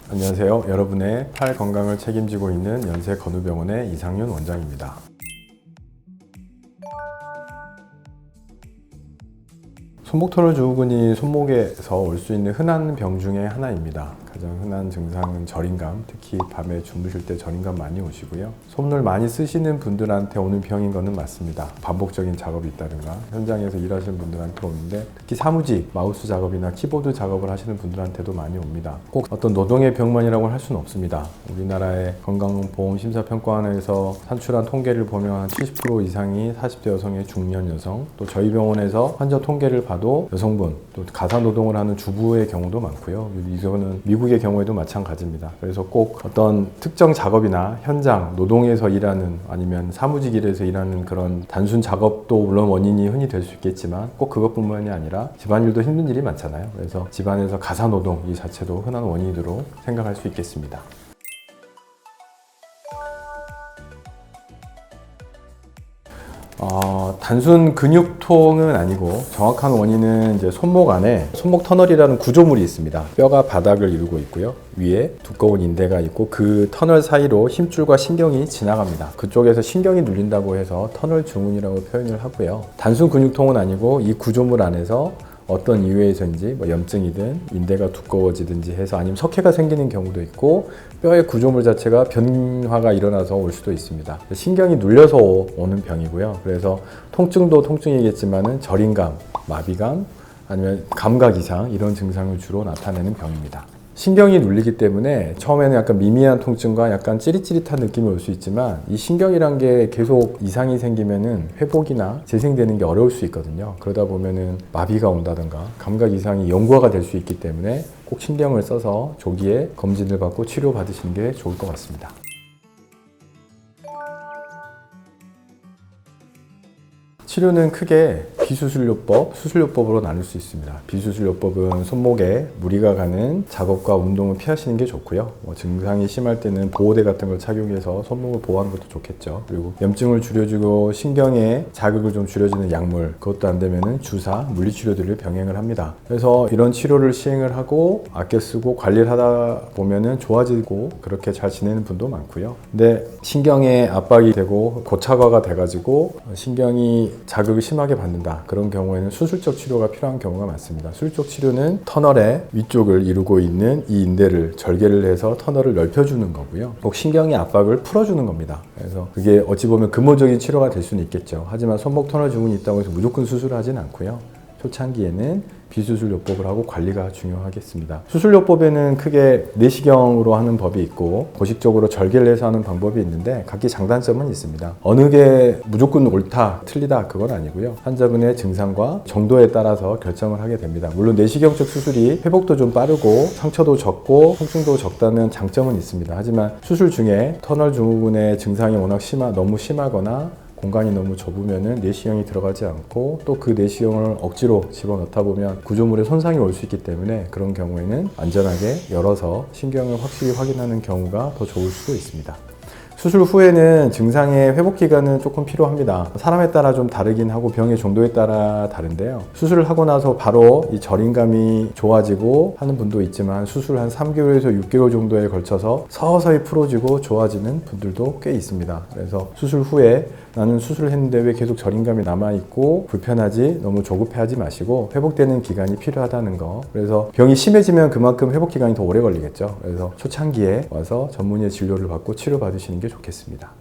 안녕하세요. 여러분의 팔 건강을 책임지고 있는 연세건우병원의 이상윤 원장입니다. 손목 터널 증후군이 손목에서 올 수 있는 흔한 병 중에 하나입니다. 가장 흔한 증상은 저림감, 특히 밤에 주무실 때 저림감 많이 오시고요. 손을 많이 쓰시는 분들한테 오는 병인 것은 맞습니다. 반복적인 작업이 있다든가 현장에서 일하시는 분들한테 오는데, 특히 사무직, 마우스 작업이나 키보드 작업을 하시는 분들한테도 많이 옵니다. 꼭 어떤 노동의 병만이라고 할 수는 없습니다. 우리나라의 건강보험심사평가원에서 산출한 통계를 보면 한 70% 이상이 40대 여성의 중년 여성, 또 저희 병원에서 환자 통계를 봐도 여성분, 또 가사노동을 하는 주부의 경우도 많고요. 이거는 미국의 경우에도 마찬가지입니다. 그래서 꼭 어떤 특정 작업이나 현장, 노동에서 일하는, 아니면 사무직 일에서 일하는 그런 단순 작업도 물론 원인이 흔히 될 수 있겠지만 꼭 그것뿐만이 아니라 집안일도 힘든 일이 많잖아요. 그래서 집안에서 가사노동 이 자체도 흔한 원인으로 생각할 수 있겠습니다. 단순 근육통은 아니고 정확한 원인은 이제 손목 안에 손목 터널이라는 구조물이 있습니다. 뼈가 바닥을 이루고 있고요. 위에 두꺼운 인대가 있고 그 터널 사이로 힘줄과 신경이 지나갑니다. 그쪽에서 신경이 눌린다고 해서 터널 증후군이라고 표현을 하고요. 단순 근육통은 아니고 이 구조물 안에서 어떤 이유에서인지 염증이든 인대가 두꺼워지든지 해서, 아니면 석회가 생기는 경우도 있고 뼈의 구조물 자체가 변화가 일어나서 올 수도 있습니다. 신경이 눌려서 오는 병이고요. 그래서 통증도 통증이겠지만은 저림감, 마비감, 아니면 감각 이상, 이런 증상을 주로 나타내는 병입니다. 신경이 눌리기 때문에 처음에는 약간 미미한 통증과 약간 찌릿찌릿한 느낌이 올 수 있지만, 이 신경이란 게 계속 이상이 생기면은 회복이나 재생되는 게 어려울 수 있거든요. 그러다 보면은 마비가 온다든가 감각 이상이 영구화가 될 수 있기 때문에 꼭 신경을 써서 조기에 검진을 받고 치료 받으시는 게 좋을 것 같습니다. 치료는 크게 비수술요법, 수술요법으로 나눌 수 있습니다. 비수술요법은 손목에 무리가 가는 작업과 운동을 피하시는 게 좋고요. 증상이 심할 때는 보호대 같은 걸 착용해서 손목을 보호하는 것도 좋겠죠. 그리고 염증을 줄여주고 신경에 자극을 좀 줄여주는 약물, 그것도 안 되면은 주사, 물리치료들을 병행을 합니다. 그래서 이런 치료를 시행을 하고 아껴 쓰고 관리를 하다 보면은 좋아지고 그렇게 잘 지내는 분도 많고요. 근데 신경에 압박이 되고 고착화가 돼가지고 신경이 자극을 심하게 받는다, 그런 경우에는 수술적 치료가 필요한 경우가 많습니다. 수술적 치료는 터널의 위쪽을 이루고 있는 이 인대를 절개를 해서 터널을 넓혀주는 거고요. 꼭 신경의 압박을 풀어주는 겁니다. 그래서 그게 어찌 보면 근본적인 치료가 될 수는 있겠죠. 하지만 손목 터널 증후군이 있다고 해서 무조건 수술을 하진 않고요. 초창기에는 비수술요법을 하고 관리가 중요하겠습니다. 수술요법에는 크게 내시경으로 하는 법이 있고 고식적으로 절개를 해서 하는 방법이 있는데 각기 장단점은 있습니다. 어느 게 무조건 옳다, 틀리다 그건 아니고요. 환자분의 증상과 정도에 따라서 결정을 하게 됩니다. 물론 내시경적 수술이 회복도 좀 빠르고 상처도 적고 통증도 적다는 장점은 있습니다. 하지만 수술 중에 터널 증후군의 증상이 워낙 너무 심하거나 공간이 너무 좁으면은 내시경이 들어가지 않고, 또 그 내시경을 억지로 집어넣다 보면 구조물에 손상이 올 수 있기 때문에 그런 경우에는 안전하게 열어서 신경을 확실히 확인하는 경우가 더 좋을 수도 있습니다. 수술 후에는 증상의 회복 기간은 조금 필요합니다. 사람에 따라 좀 다르긴 하고 병의 정도에 따라 다른데요. 수술을 하고 나서 바로 이 저림감이 좋아지고 하는 분도 있지만, 수술 한 3개월에서 6개월 정도에 걸쳐서 서서히 풀어지고 좋아지는 분들도 꽤 있습니다. 그래서 수술 후에 나는 수술을 했는데 왜 계속 저림감이 남아있고 불편하지? 너무 조급해하지 마시고 회복되는 기간이 필요하다는 거. 그래서 병이 심해지면 그만큼 회복 기간이 더 오래 걸리겠죠. 그래서 초창기에 와서 전문의 진료를 받고 치료받으시는 게 좋겠습니다.